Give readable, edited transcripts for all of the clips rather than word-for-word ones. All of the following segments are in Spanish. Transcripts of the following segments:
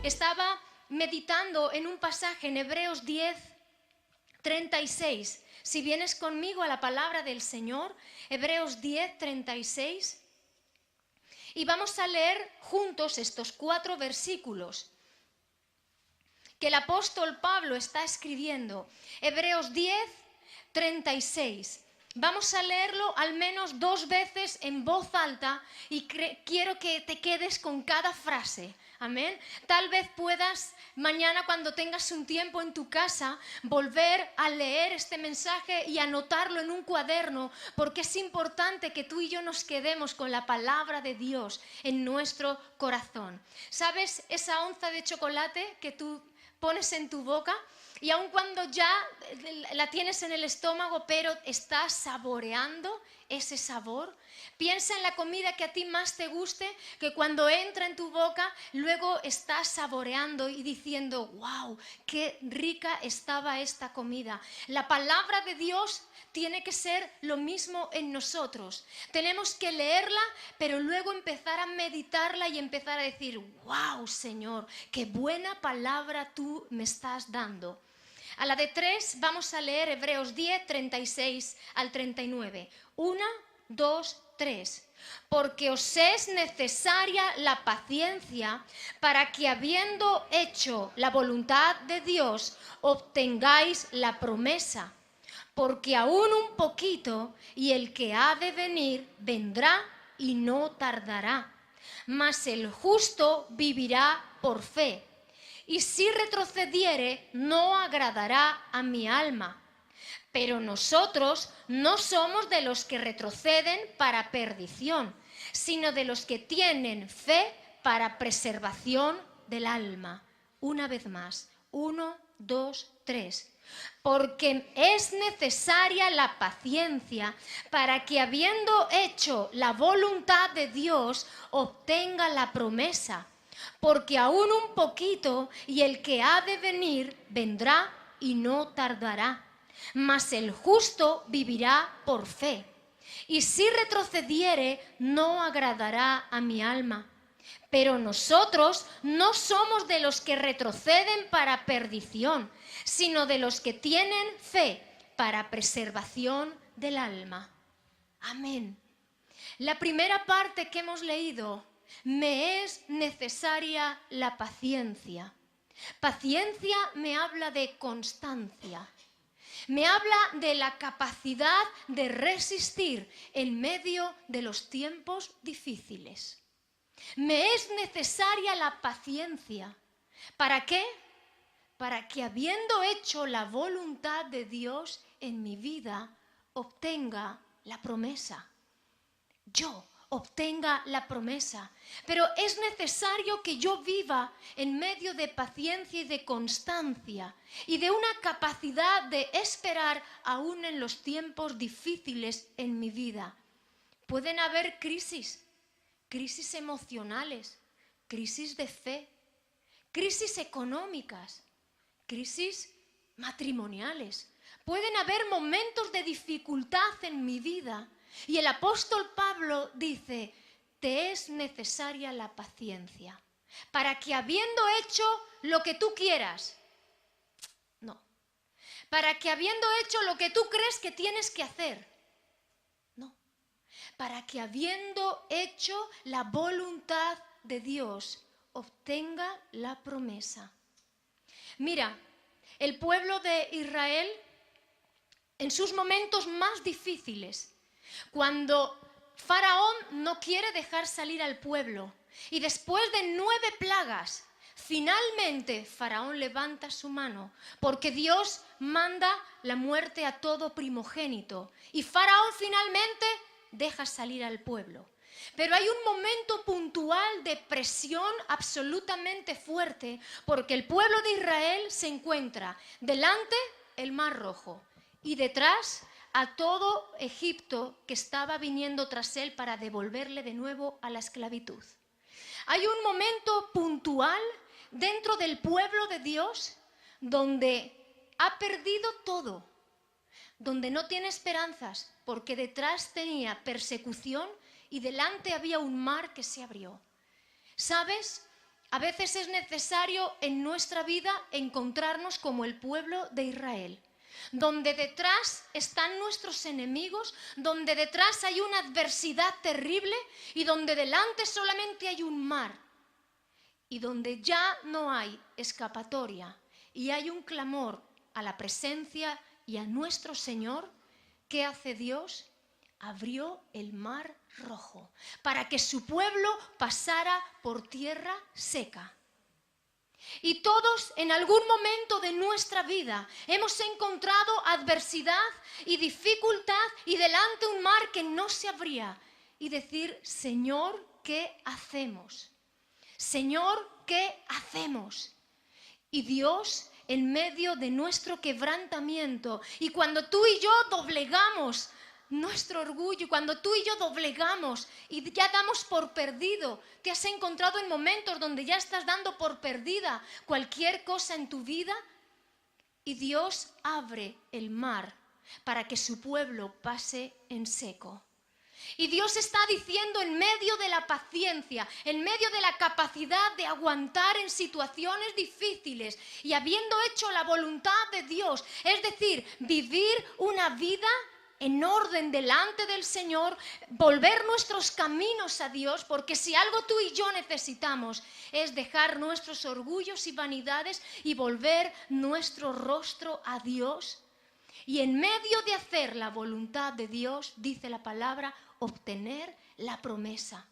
estaba meditando en un pasaje en Hebreos 10:36. Si vienes conmigo a la palabra del Señor, Hebreos 10:36, y vamos a leer juntos estos 4 versículos que el apóstol Pablo está escribiendo. Hebreos 10:36. Vamos a leerlo al menos 2 veces en voz alta y quiero que te quedes con cada frase. Amén. Tal vez puedas mañana, cuando tengas un tiempo en tu casa, volver a leer este mensaje y anotarlo en un cuaderno, porque es importante que tú y yo nos quedemos con la palabra de Dios en nuestro corazón. ¿Sabes esa onza de chocolate que tú pones en tu boca? Y aun cuando ya la tienes en el estómago, pero estás saboreando ese sabor. Piensa en la comida que a ti más te guste, que cuando entra en tu boca, luego estás saboreando y diciendo, wow, qué rica estaba esta comida. La palabra de Dios tiene que ser lo mismo en nosotros. Tenemos que leerla, pero luego empezar a meditarla y empezar a decir, wow, Señor, qué buena palabra tú me estás dando. A la de 3 vamos a leer Hebreos 10:36 al 39. 1, 2, 3. Porque os es necesaria la paciencia para que, habiendo hecho la voluntad de Dios, obtengáis la promesa. Porque aún un poquito, y el que ha de venir vendrá y no tardará. Mas el justo vivirá por fe. Y si retrocediere, no agradará a mi alma. Pero nosotros no somos de los que retroceden para perdición, sino de los que tienen fe para preservación del alma. Una vez más, 1, 2, 3. Porque es necesaria la paciencia para que, habiendo hecho la voluntad de Dios, obtenga la promesa. Porque aún un poquito, y el que ha de venir vendrá y no tardará. Mas el justo vivirá por fe. Y si retrocediere, no agradará a mi alma. Pero nosotros no somos de los que retroceden para perdición, sino de los que tienen fe para preservación del alma. Amén. La primera parte que hemos leído: me es necesaria la paciencia. Paciencia me habla de constancia. Me habla de la capacidad de resistir en medio de los tiempos difíciles. Me es necesaria la paciencia. ¿Para qué? Para que, habiendo hecho la voluntad de Dios en mi vida, obtenga la promesa. Yo obtenga la promesa. Pero es necesario que yo viva en medio de paciencia y de constancia y de una capacidad de esperar aún en los tiempos difíciles en mi vida. Pueden haber crisis emocionales, crisis de fe, crisis económicas, crisis matrimoniales. Pueden haber momentos de dificultad en mi vida. Y el apóstol Pablo dice, te es necesaria la paciencia, para que, habiendo hecho lo que tú quieras, no, para que, habiendo hecho lo que tú crees que tienes que hacer, no, para que, habiendo hecho la voluntad de Dios, obtenga la promesa. Mira, el pueblo de Israel, en sus momentos más difíciles, cuando Faraón no quiere dejar salir al pueblo, y después de 9 plagas, finalmente Faraón levanta su mano, porque Dios manda la muerte a todo primogénito, y Faraón finalmente deja salir al pueblo. Pero hay un momento puntual de presión absolutamente fuerte, porque el pueblo de Israel se encuentra delante el Mar Rojo y detrás a todo Egipto que estaba viniendo tras él para devolverle de nuevo a la esclavitud. Hay un momento puntual dentro del pueblo de Dios donde ha perdido todo, donde no tiene esperanzas, porque detrás tenía persecución y delante había un mar que se abrió. ¿Sabes? A veces es necesario en nuestra vida encontrarnos como el pueblo de Israel, donde detrás están nuestros enemigos, donde detrás hay una adversidad terrible y donde delante solamente hay un mar y donde ya no hay escapatoria y hay un clamor a la presencia y a nuestro Señor. ¿Qué hace Dios? Abrió el mar Rojo para que su pueblo pasara por tierra seca. Y todos en algún momento de nuestra vida hemos encontrado adversidad y dificultad y delante un mar que no se abría y decir: Señor, ¿qué hacemos? Señor, ¿qué hacemos? Y Dios, en medio de nuestro quebrantamiento, y cuando tú y yo doblegamos nuestro orgullo, cuando tú y yo doblegamos y ya damos por perdido, te has encontrado en momentos donde ya estás dando por perdida cualquier cosa en tu vida, y Dios abre el mar para que su pueblo pase en seco. Y Dios está diciendo, en medio de la paciencia, en medio de la capacidad de aguantar en situaciones difíciles y habiendo hecho la voluntad de Dios, es decir, vivir una vida en orden delante del Señor, volver nuestros caminos a Dios, porque si algo tú y yo necesitamos es dejar nuestros orgullos y vanidades y volver nuestro rostro a Dios. Y en medio de hacer la voluntad de Dios, dice la palabra, obtener la promesa.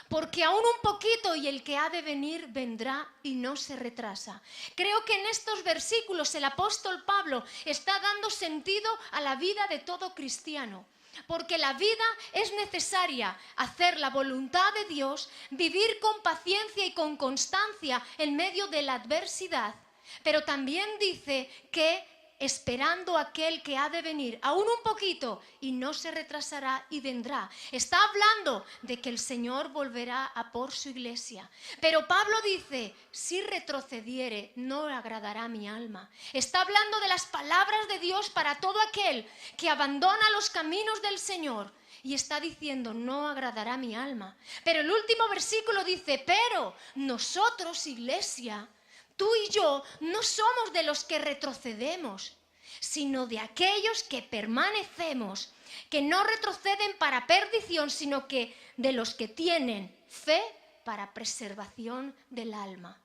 Porque aún un poquito y el que ha de venir vendrá y no se retrasa. Creo que en estos versículos el apóstol Pablo está dando sentido a la vida de todo cristiano. Porque la vida es necesaria hacer la voluntad de Dios, vivir con paciencia y con constancia en medio de la adversidad. Pero también dice que esperando a aquel que ha de venir, aún un poquito, y no se retrasará y vendrá. Está hablando de que el Señor volverá a por su iglesia. Pero Pablo dice, si retrocediere, no agradará mi alma. Está hablando de las palabras de Dios para todo aquel que abandona los caminos del Señor. Y está diciendo, no agradará mi alma. Pero el último versículo dice, pero nosotros, iglesia, tú y yo no somos de los que retrocedemos, sino de aquellos que permanecemos, que no retroceden para perdición, sino que de los que tienen fe para preservación del alma.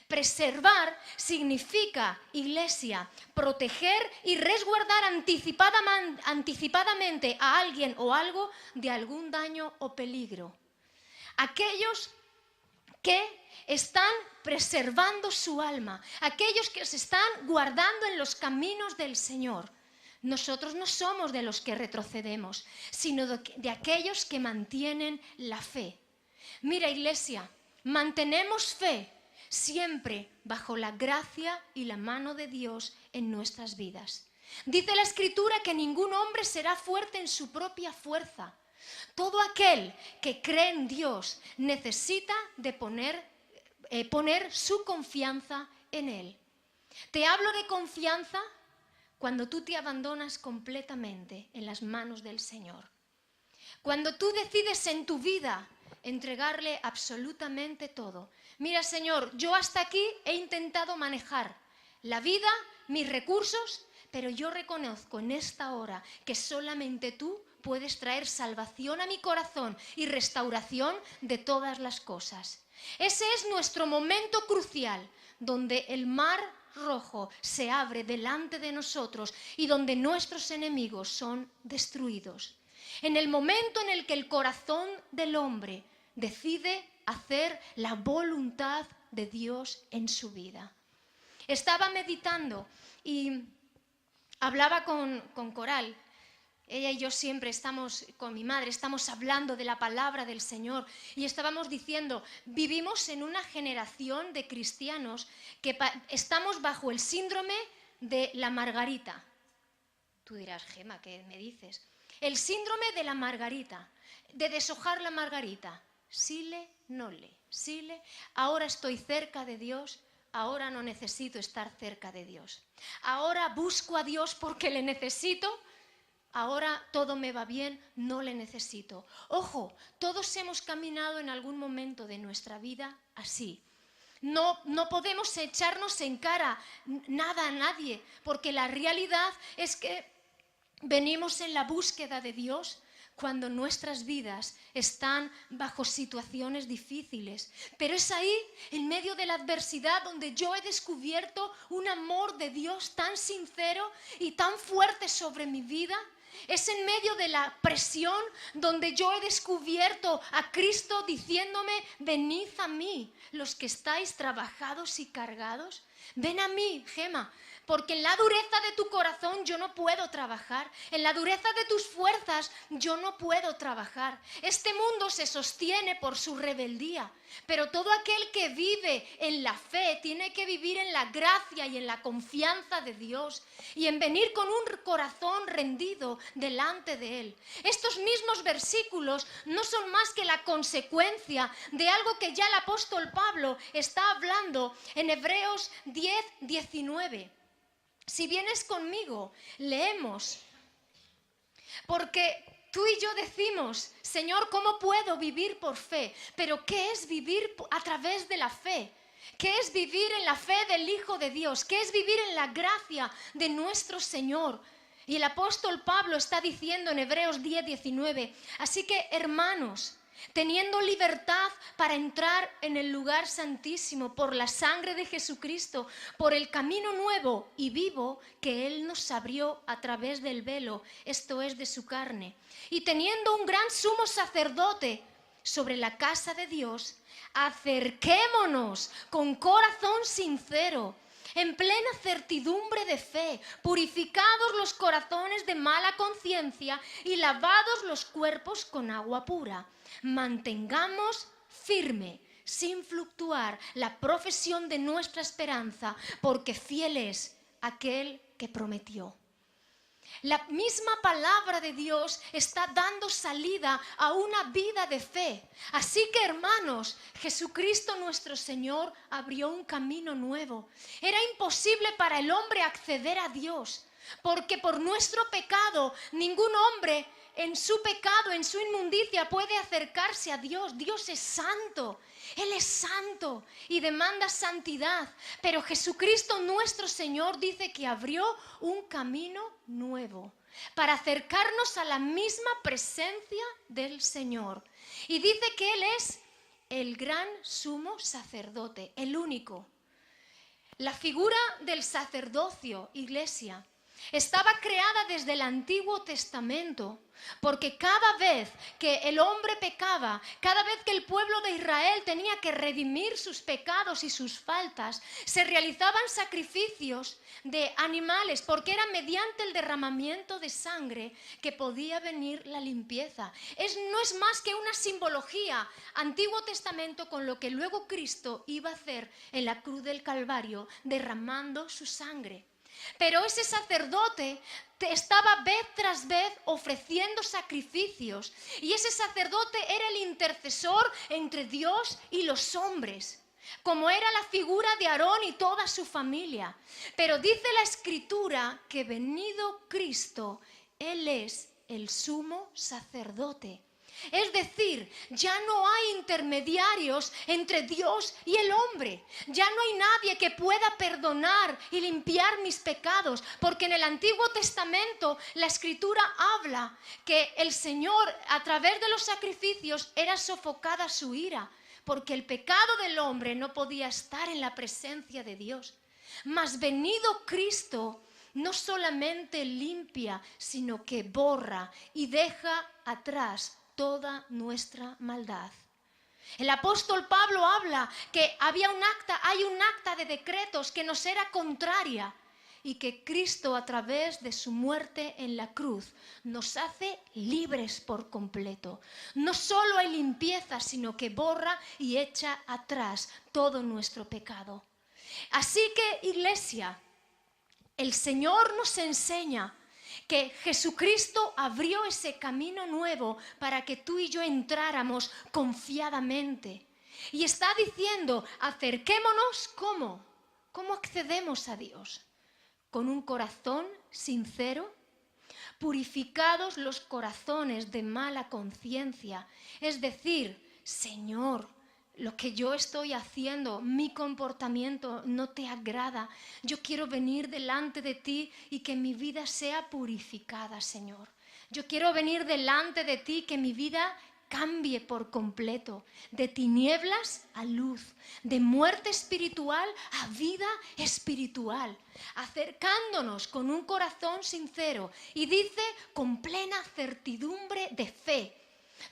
Preservar significa, iglesia, proteger y resguardar anticipadamente a alguien o algo de algún daño o peligro. Aquellos que están preservando su alma, aquellos que se están guardando en los caminos del Señor. Nosotros no somos de los que retrocedemos, sino de aquellos que mantienen la fe. Mira, iglesia, mantenemos fe siempre bajo la gracia y la mano de Dios en nuestras vidas. Dice la Escritura que ningún hombre será fuerte en su propia fuerza. Todo aquel que cree en Dios necesita de poner su confianza en Él. Te hablo de confianza cuando tú te abandonas completamente en las manos del Señor. Cuando tú decides en tu vida entregarle absolutamente todo. Mira, Señor, yo hasta aquí he intentado manejar la vida, mis recursos, pero yo reconozco en esta hora que solamente tú puedes traer salvación a mi corazón y restauración de todas las cosas. Ese es nuestro momento crucial, donde el mar Rojo se abre delante de nosotros y donde nuestros enemigos son destruidos. En el momento en el que el corazón del hombre decide hacer la voluntad de Dios en su vida. Estaba meditando y hablaba con Coral. Ella y yo siempre estamos, con mi madre, estamos hablando de la palabra del Señor y estábamos diciendo, vivimos en una generación de cristianos que estamos bajo el síndrome de la margarita. Tú dirás, Gema, ¿qué me dices? El síndrome de la margarita, de deshojar la margarita. Sile, nole, sile, ahora estoy cerca de Dios, ahora no necesito estar cerca de Dios. Ahora busco a Dios porque le necesito. Ahora todo me va bien, no le necesito. Ojo, todos hemos caminado en algún momento de nuestra vida así. No podemos echarnos en cara nada a nadie, porque la realidad es que venimos en la búsqueda de Dios cuando nuestras vidas están bajo situaciones difíciles. Pero es ahí, en medio de la adversidad, donde yo he descubierto un amor de Dios tan sincero y tan fuerte sobre mi vida. Es en medio de la presión donde yo he descubierto a Cristo diciéndome: venid a mí, los que estáis trabajados y cargados. Ven a mí, Gema, porque en la dureza de tu corazón yo no puedo trabajar. En la dureza de tus fuerzas yo no puedo trabajar. Este mundo se sostiene por su rebeldía, pero todo aquel que vive en la fe tiene que vivir en la gracia y en la confianza de Dios y en venir con un corazón rendido delante de Él. Estos mismos versículos no son más que la consecuencia de algo que ya el apóstol Pablo está hablando en Hebreos 10:19. Si vienes conmigo, leemos, porque tú y yo decimos: Señor, ¿cómo puedo vivir por fe? Pero ¿qué es vivir a través de la fe? ¿Qué es vivir en la fe del Hijo de Dios? ¿Qué es vivir en la gracia de nuestro Señor? Y el apóstol Pablo está diciendo en Hebreos 10:19, así que, hermanos, teniendo libertad para entrar en el lugar santísimo por la sangre de Jesucristo, por el camino nuevo y vivo que Él nos abrió a través del velo, esto es, de su carne, y teniendo un gran sumo sacerdote sobre la casa de Dios, acerquémonos con corazón sincero, en plena certidumbre de fe, purificados los corazones de mala conciencia y lavados los cuerpos con agua pura. Mantengamos firme, sin fluctuar, la profesión de nuestra esperanza, porque fiel es aquel que prometió. La misma palabra de Dios está dando salida a una vida de fe. Así que, hermanos, Jesucristo nuestro Señor abrió un camino nuevo. Era imposible para el hombre acceder a Dios, porque por nuestro pecado ningún hombre en su pecado, en su inmundicia, puede acercarse a Dios. Dios es santo, Él es santo y demanda santidad. Pero Jesucristo nuestro Señor dice que abrió un camino nuevo para acercarnos a la misma presencia del Señor. Y dice que Él es el gran sumo sacerdote, el único. La figura del sacerdocio, iglesia, estaba creada desde el Antiguo Testamento, porque cada vez que el hombre pecaba, cada vez que el pueblo de Israel tenía que redimir sus pecados y sus faltas, se realizaban sacrificios de animales, porque era mediante el derramamiento de sangre que podía venir la limpieza. No es más que una simbología, Antiguo Testamento, con lo que luego Cristo iba a hacer en la cruz del Calvario, derramando su sangre. Pero ese sacerdote estaba vez tras vez ofreciendo sacrificios, y ese sacerdote era el intercesor entre Dios y los hombres, como era la figura de Aarón y toda su familia. Pero dice la Escritura que venido Cristo, Él es el sumo sacerdote. Es decir, ya no hay intermediarios entre Dios y el hombre. Ya no hay nadie que pueda perdonar y limpiar mis pecados, porque en el Antiguo Testamento la Escritura habla que el Señor, a través de los sacrificios, era sofocada su ira, porque el pecado del hombre no podía estar en la presencia de Dios. Mas venido Cristo, no solamente limpia, sino que borra y deja atrás toda nuestra maldad. El apóstol Pablo habla que hay un acta de decretos que nos era contraria, y que Cristo, a través de su muerte en la cruz, nos hace libres por completo. No solo hay limpieza, sino que borra y echa atrás todo nuestro pecado. Así que, iglesia, el Señor nos enseña que Jesucristo abrió ese camino nuevo para que tú y yo entráramos confiadamente. Y está diciendo: acerquémonos. ¿Cómo? ¿Cómo accedemos a Dios? Con un corazón sincero, purificados los corazones de mala conciencia. Es decir, Señor, lo que yo estoy haciendo, mi comportamiento no te agrada. Yo quiero venir delante de ti y que mi vida sea purificada, Señor. Yo quiero venir delante de ti, que mi vida cambie por completo, de tinieblas a luz, de muerte espiritual a vida espiritual, acercándonos con un corazón sincero y dice con plena certidumbre de fe.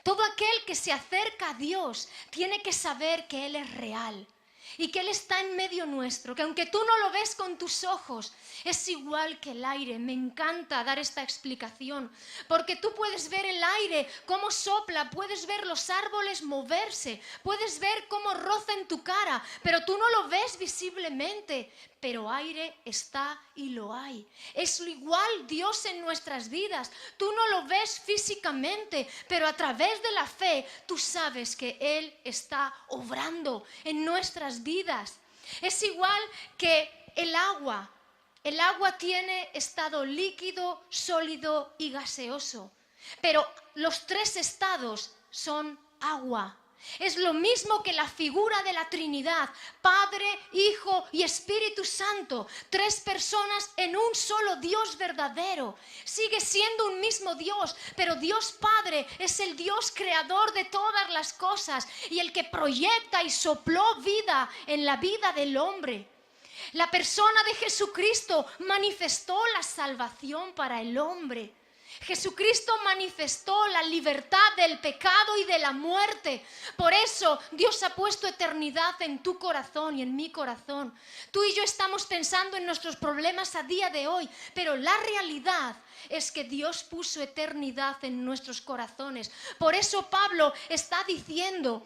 Todo aquel que se acerca a Dios tiene que saber que Él es real y que Él está en medio nuestro, que aunque tú no lo ves con tus ojos, es igual que el aire. Me encanta dar esta explicación, porque tú puedes ver el aire, cómo sopla, puedes ver los árboles moverse, puedes ver cómo roza en tu cara, pero tú no lo ves visiblemente, pero aire está y lo hay. Es igual Dios en nuestras vidas. Tú no lo ves físicamente, pero a través de la fe tú sabes que Él está obrando en nuestras vidas. Es igual que el agua. El agua tiene estado líquido, sólido y gaseoso, pero los tres estados son agua. Es lo mismo que la figura de la Trinidad, Padre, Hijo y Espíritu Santo, tres personas en un solo Dios verdadero. Sigue siendo un mismo Dios, pero Dios Padre es el Dios creador de todas las cosas y el que proyecta y sopló vida en la vida del hombre. La persona de Jesucristo manifestó la salvación para el hombre. Jesucristo manifestó la libertad del pecado y de la muerte. Por eso Dios ha puesto eternidad en tu corazón y en mi corazón. Tú y yo estamos pensando en nuestros problemas a día de hoy, pero la realidad es que Dios puso eternidad en nuestros corazones. Por eso Pablo está diciendo: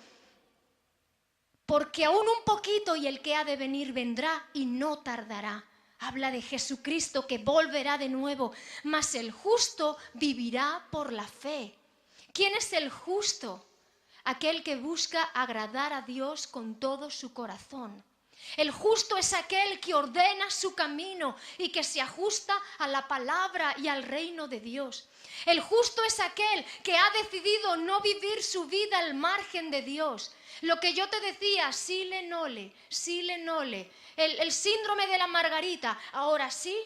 porque aún un poquito y el que ha de venir vendrá y no tardará. Habla de Jesucristo que volverá de nuevo, mas el justo vivirá por la fe. ¿Quién es el justo? Aquel que busca agradar a Dios con todo su corazón. El justo es aquel que ordena su camino y que se ajusta a la palabra y al reino de Dios. El justo es aquel que ha decidido no vivir su vida al margen de Dios. Lo que yo te decía, sile nole, el síndrome de la margarita, ahora sí,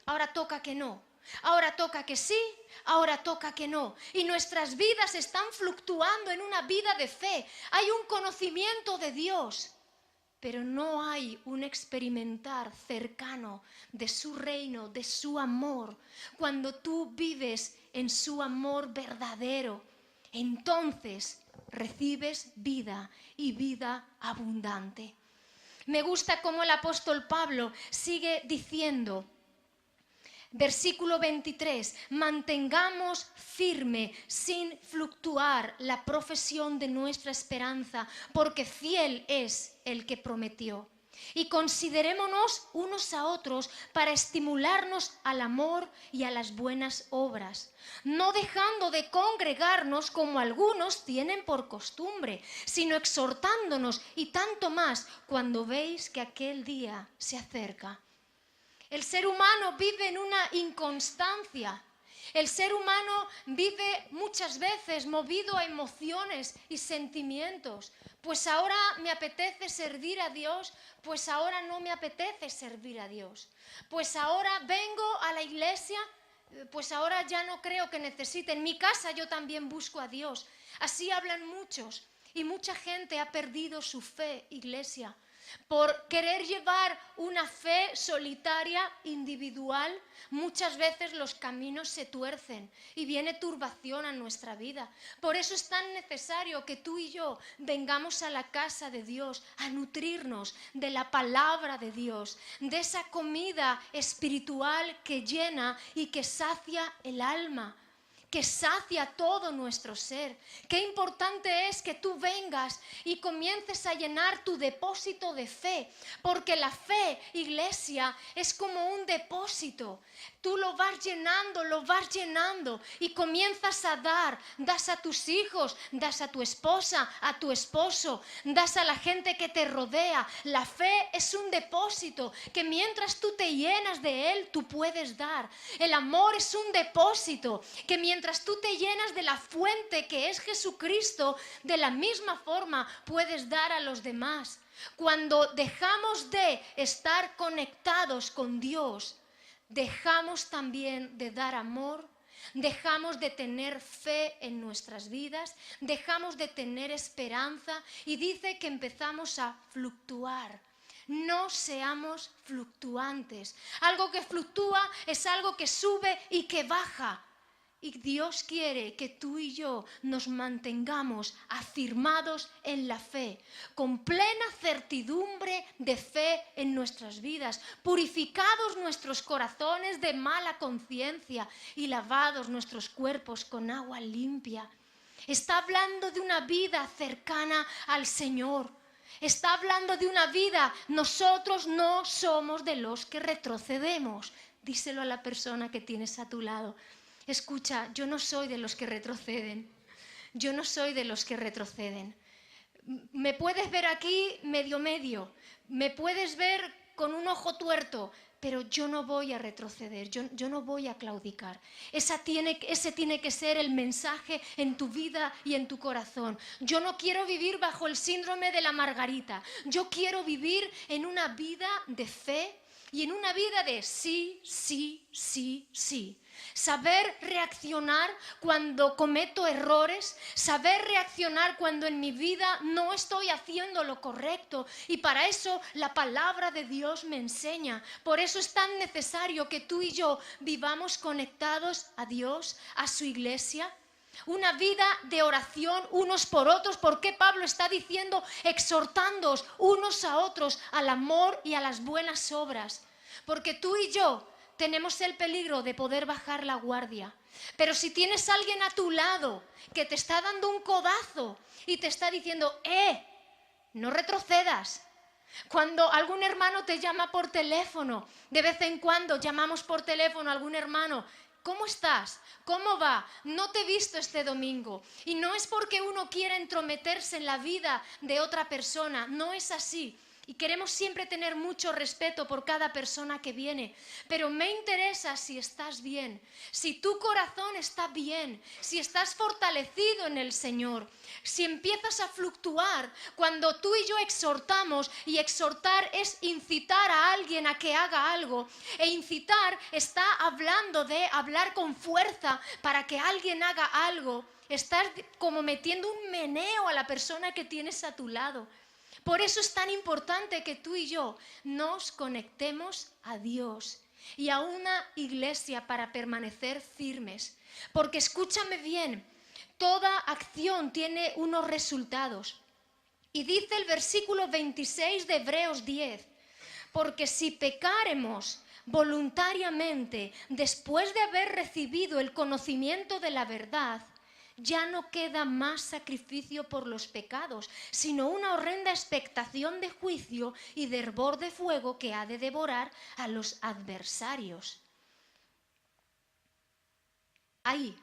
ahora toca que no, ahora toca que sí, ahora toca que no. Y nuestras vidas están fluctuando en una vida de fe. Hay un conocimiento de Dios, pero no hay un experimentar cercano de su reino, de su amor. Cuando tú vives en su amor verdadero, entonces recibes vida y vida abundante. Me gusta cómo el apóstol Pablo sigue diciendo, versículo 23, mantengamos firme sin fluctuar la profesión de nuestra esperanza, porque fiel es el que prometió. Y considerémonos unos a otros para estimularnos al amor y a las buenas obras, no dejando de congregarnos como algunos tienen por costumbre, sino exhortándonos, y tanto más cuando veis que aquel día se acerca. El ser humano vive en una inconstancia. El ser humano vive muchas veces movido a emociones y sentimientos. Pues ahora me apetece servir a Dios, pues ahora no me apetece servir a Dios. Pues ahora vengo a la iglesia, pues ahora ya no creo que necesite. En mi casa yo también busco a Dios. Así hablan muchos y mucha gente ha perdido su fe, iglesia. Por querer llevar una fe solitaria, individual, muchas veces los caminos se tuercen y viene turbación a nuestra vida. Por eso es tan necesario que tú y yo vengamos a la casa de Dios a nutrirnos de la palabra de Dios, de esa comida espiritual que llena y que sacia el alma, que sacia todo nuestro ser. Qué importante es que tú vengas y comiences a llenar tu depósito de fe, porque la fe, iglesia, es como un depósito. Tú lo vas llenando y comienzas a dar. Das a tus hijos, das a tu esposa, a tu esposo, das a la gente que te rodea. La fe es un depósito que mientras tú te llenas de él, tú puedes dar. El amor es un depósito que mientras mientras tú te llenas de la fuente que es Jesucristo, de la misma forma puedes dar a los demás. Cuando dejamos de estar conectados con Dios, dejamos también de dar amor, dejamos de tener fe en nuestras vidas, dejamos de tener esperanza y dice que empezamos a fluctuar. No seamos fluctuantes. Algo que fluctúa es algo que sube y que baja. Y Dios quiere que tú y yo nos mantengamos afirmados en la fe, con plena certidumbre de fe en nuestras vidas, purificados nuestros corazones de mala conciencia y lavados nuestros cuerpos con agua limpia. Está hablando de una vida cercana al Señor. Está hablando de una vida. Nosotros no somos de los que retrocedemos. Díselo a la persona que tienes a tu lado. Escucha, yo no soy de los que retroceden. Yo no soy de los que retroceden. Me puedes ver aquí medio. Me puedes ver con un ojo tuerto, pero yo no voy a retroceder, yo no voy a claudicar. Ese tiene que ser el mensaje en tu vida y en tu corazón. Yo no quiero vivir bajo el síndrome de la Margarita. Yo quiero vivir en una vida de fe y en una vida de sí, sí, sí, sí. Saber reaccionar cuando cometo errores, saber reaccionar cuando en mi vida no estoy haciendo lo correcto, y para eso la palabra de Dios me enseña. Por eso es tan necesario que tú y yo vivamos conectados a Dios, a su iglesia. Una vida de oración unos por otros. ¿Por qué Pablo está diciendo exhortándoos unos a otros al amor y a las buenas obras? Porque tú y yo tenemos el peligro de poder bajar la guardia. Pero si tienes a alguien a tu lado que te está dando un codazo y te está diciendo, no retrocedas. Cuando algún hermano te llama por teléfono, de vez en cuando llamamos por teléfono a algún hermano, ¿cómo estás? ¿Cómo va? No te he visto este domingo. Y no es porque uno quiera entrometerse en la vida de otra persona, no es así. Y queremos siempre tener mucho respeto por cada persona que viene. Pero me interesa si estás bien, si tu corazón está bien, si estás fortalecido en el Señor, si empiezas a fluctuar cuando tú y yo exhortamos, y exhortar es incitar a alguien a que haga algo. E incitar está hablando de hablar con fuerza para que alguien haga algo. Estás como metiendo un meneo a la persona que tienes a tu lado. Por eso es tan importante que tú y yo nos conectemos a Dios y a una iglesia para permanecer firmes. Porque escúchame bien, toda acción tiene unos resultados. Y dice el versículo 26 de Hebreos 10, porque si pecáremos voluntariamente después de haber recibido el conocimiento de la verdad, ya no queda más sacrificio por los pecados, sino una horrenda expectación de juicio y de hervor de fuego que ha de devorar a los adversarios.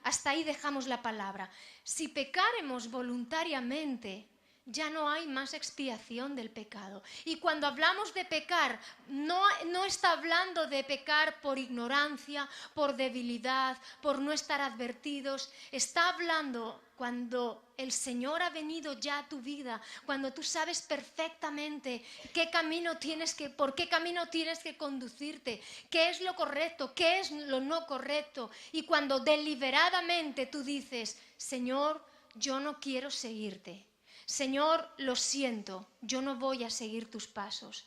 Hasta ahí dejamos la palabra. Si pecáremos voluntariamente, ya no hay más expiación del pecado. Y cuando hablamos de pecar, no está hablando de pecar por ignorancia, por debilidad, por no estar advertidos. Está hablando cuando el Señor ha venido ya a tu vida, cuando tú sabes perfectamente por qué camino tienes que conducirte, qué es lo correcto, qué es lo no correcto. Y cuando deliberadamente tú dices, Señor, yo no quiero seguirte. Señor, lo siento, yo no voy a seguir tus pasos.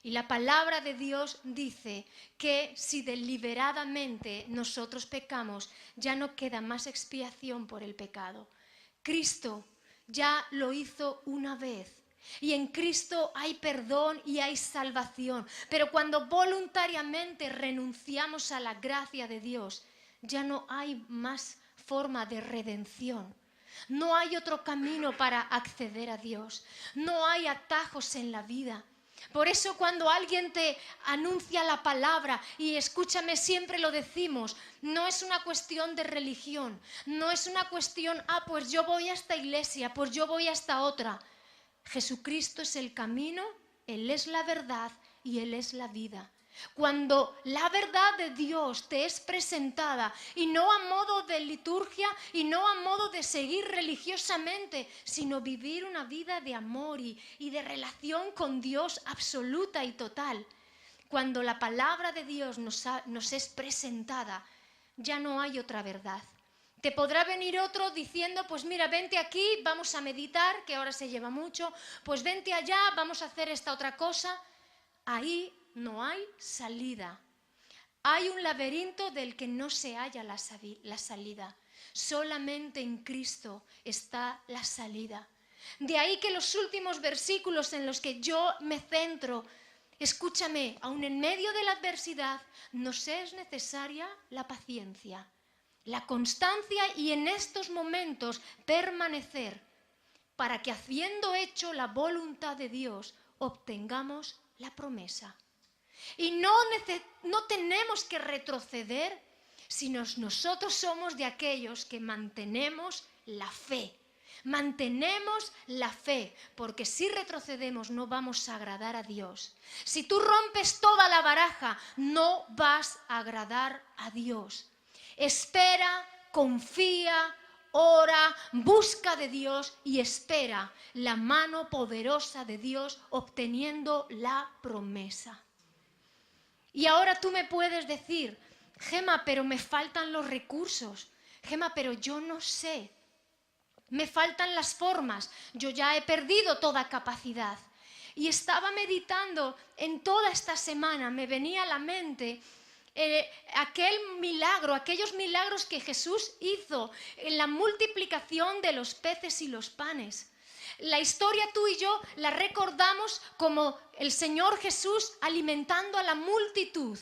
Y la palabra de Dios dice que si deliberadamente nosotros pecamos, ya no queda más expiación por el pecado. Cristo ya lo hizo una vez. Y en Cristo hay perdón y hay salvación. Pero cuando voluntariamente renunciamos a la gracia de Dios, ya no hay más forma de redención. No hay otro camino para acceder a Dios. No hay atajos en la vida. Por eso cuando alguien te anuncia la palabra, y escúchame, siempre lo decimos, no es una cuestión de religión, no es una cuestión, pues yo voy a esta iglesia, pues yo voy a esta otra. Jesucristo es el camino, Él es la verdad y Él es la vida. Cuando la verdad de Dios te es presentada y no a modo de liturgia y no a modo de seguir religiosamente, sino vivir una vida de amor y de relación con Dios absoluta y total. Cuando la palabra de Dios nos es presentada, ya no hay otra verdad. Te podrá venir otro diciendo, pues mira, vente aquí, vamos a meditar, que ahora se lleva mucho, pues vente allá, vamos a hacer esta otra cosa. Ahí no hay salida. Hay un laberinto del que no se halla la salida. Solamente en Cristo está la salida. De ahí que los últimos versículos en los que yo me centro, escúchame, aun en medio de la adversidad, nos es necesaria la paciencia, la constancia y en estos momentos permanecer, para que habiendo hecho la voluntad de Dios, obtengamos la promesa. Y no tenemos que retroceder, sino nosotros somos de aquellos que mantenemos la fe. Mantenemos la fe, porque si retrocedemos no vamos a agradar a Dios. Si tú rompes toda la baraja, no vas a agradar a Dios. Espera, confía, ora, busca de Dios y espera la mano poderosa de Dios obteniendo la promesa. Y ahora tú me puedes decir, Gema, pero me faltan los recursos. Gema, pero yo no sé. Me faltan las formas. Yo ya he perdido toda capacidad. Y estaba meditando en toda esta semana, me venía a la mente aquel milagro, aquellos milagros que Jesús hizo en la multiplicación de los peces y los panes. La historia tú y yo la recordamos como el Señor Jesús alimentando a la multitud.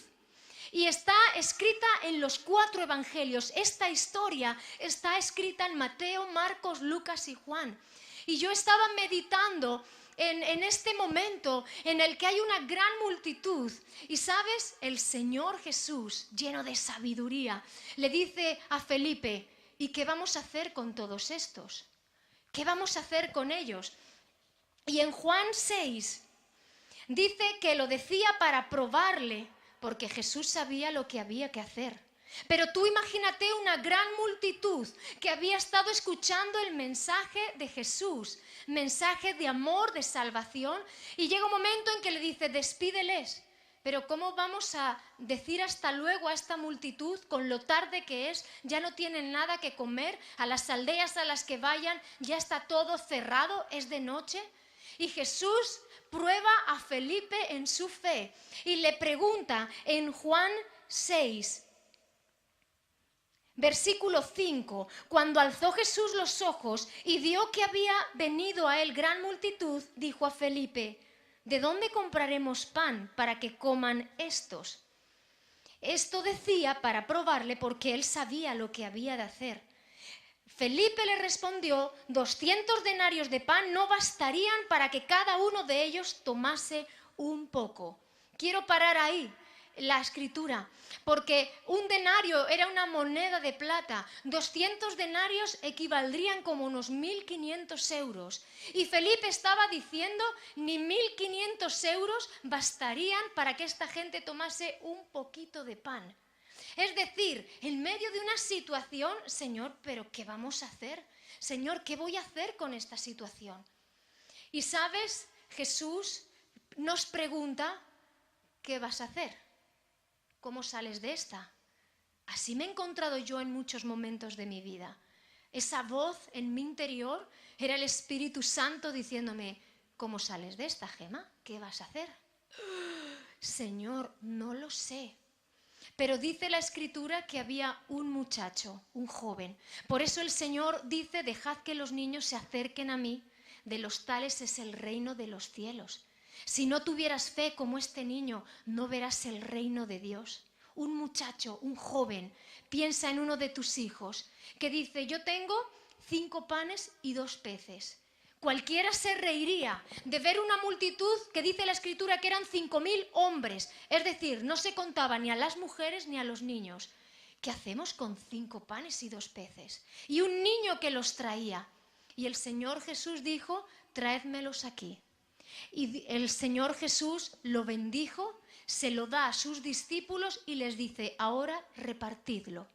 Y está escrita en los 4 evangelios. Esta historia está escrita en Mateo, Marcos, Lucas y Juan. Y yo estaba meditando en este momento en el que hay una gran multitud. Y sabes, el Señor Jesús, lleno de sabiduría, le dice a Felipe, ¿y qué vamos a hacer con todos estos? ¿Qué vamos a hacer con ellos? Y en Juan 6 dice que lo decía para probarle, porque Jesús sabía lo que había que hacer. Pero tú imagínate una gran multitud que había estado escuchando el mensaje de Jesús, mensaje de amor, de salvación, y llega un momento en que le dice, despídeles. Pero ¿cómo vamos a decir hasta luego a esta multitud con lo tarde que es? Ya no tienen nada que comer, a las aldeas a las que vayan ya está todo cerrado, es de noche. Y Jesús prueba a Felipe en su fe y le pregunta en Juan 6, versículo 5, cuando alzó Jesús los ojos y vio que había venido a él gran multitud, dijo a Felipe, ¿de dónde compraremos pan para que coman estos? Esto decía para probarle porque él sabía lo que había de hacer. Felipe le respondió, 200 denarios de pan no bastarían para que cada uno de ellos tomase un poco. Quiero parar ahí la escritura, porque un denario era una moneda de plata, 200 denarios equivaldrían como unos 1.500 euros. Y Felipe estaba diciendo, ni 1.500 euros bastarían para que esta gente tomase un poquito de pan. Es decir, en medio de una situación, Señor, ¿pero qué vamos a hacer? Señor, ¿qué voy a hacer con esta situación? Y sabes, Jesús nos pregunta, ¿qué vas a hacer? ¿Cómo sales de esta? Así me he encontrado yo en muchos momentos de mi vida. Esa voz en mi interior era el Espíritu Santo diciéndome, ¿cómo sales de esta, Gema? ¿Qué vas a hacer? Señor, no lo sé. Pero dice la Escritura que había un muchacho, un joven. Por eso el Señor dice, dejad que los niños se acerquen a mí, de los tales es el reino de los cielos. Si no tuvieras fe como este niño, no verás el reino de Dios. Un muchacho, un joven, piensa en uno de tus hijos, que dice, yo tengo 5 panes y 2 peces. Cualquiera se reiría de ver una multitud que dice la Escritura que eran 5.000 hombres. Es decir, no se contaba ni a las mujeres ni a los niños. ¿Qué hacemos con 5 panes y 2 peces? Y un niño que los traía. Y el Señor Jesús dijo, traédmelos aquí. Y el Señor Jesús lo bendijo, se lo da a sus discípulos y les dice, ahora repartidlo.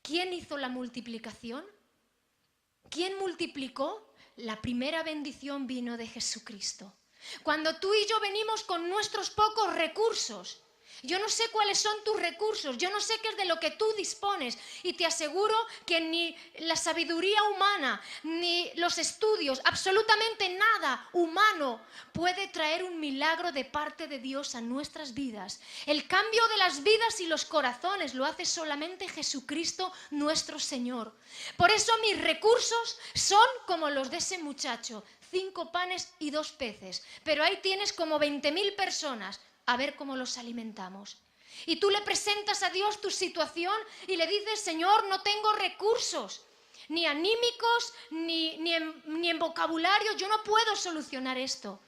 ¿Quién hizo la multiplicación? ¿Quién multiplicó? La primera bendición vino de Jesucristo. Cuando tú y yo venimos con nuestros pocos recursos, yo no sé cuáles son tus recursos, yo no sé qué es de lo que tú dispones, y te aseguro que ni la sabiduría humana, ni los estudios, absolutamente nada humano puede traer un milagro de parte de Dios a nuestras vidas. El cambio de las vidas y los corazones lo hace solamente Jesucristo nuestro Señor. Por eso mis recursos son como los de ese muchacho, 5 panes y 2 peces, pero ahí tienes como 20.000 personas. A ver cómo los alimentamos. Y tú le presentas a Dios tu situación y le dices, Señor, no tengo recursos, ni anímicos, ni en vocabulario, yo no puedo solucionar esto.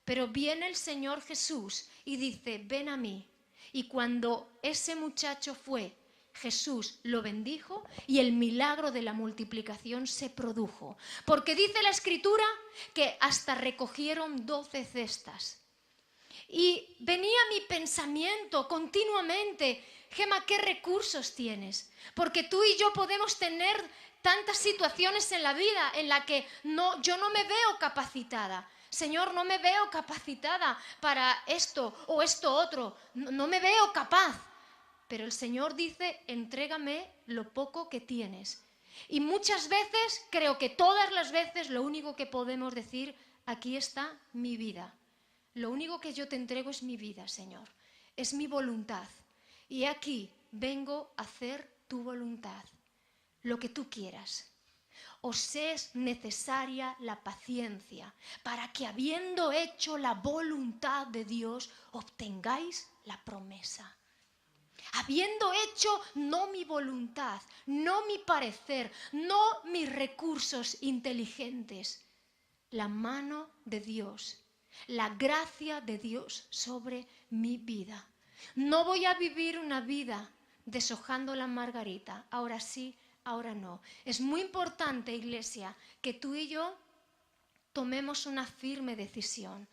Pero viene el Señor Jesús y dice, ven a mí. Y cuando ese muchacho fue, Jesús lo bendijo y el milagro de la multiplicación se produjo. Porque dice la Escritura que hasta recogieron 12 cestas. Y venía mi pensamiento continuamente, Gema, ¿qué recursos tienes? Porque tú y yo podemos tener tantas situaciones en la vida en la que yo no me veo capacitada. Señor, no me veo capacitada para esto o esto otro, no me veo capaz. Pero el Señor dice, entrégame lo poco que tienes. Y muchas veces, creo que todas las veces, lo único que podemos decir, aquí está mi vida. Lo único que yo te entrego es mi vida, Señor, es mi voluntad. Y aquí vengo a hacer tu voluntad, lo que tú quieras. Os es necesaria la paciencia para que, habiendo hecho la voluntad de Dios, obtengáis la promesa. Habiendo hecho no mi voluntad, no mi parecer, no mis recursos inteligentes, la mano de Dios, la gracia de Dios sobre mi vida. No voy a vivir una vida deshojando la margarita, ahora sí, ahora no. Es muy importante, iglesia, que tú y yo tomemos una firme decisión.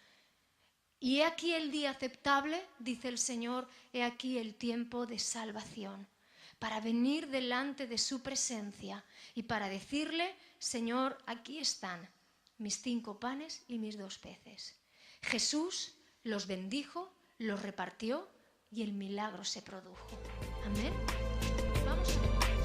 Y he aquí el día aceptable, dice el Señor, he aquí el tiempo de salvación, para venir delante de su presencia y para decirle, Señor, aquí están mis 5 panes y mis 2 peces. Jesús los bendijo, los repartió y el milagro se produjo. Amén. Vamos a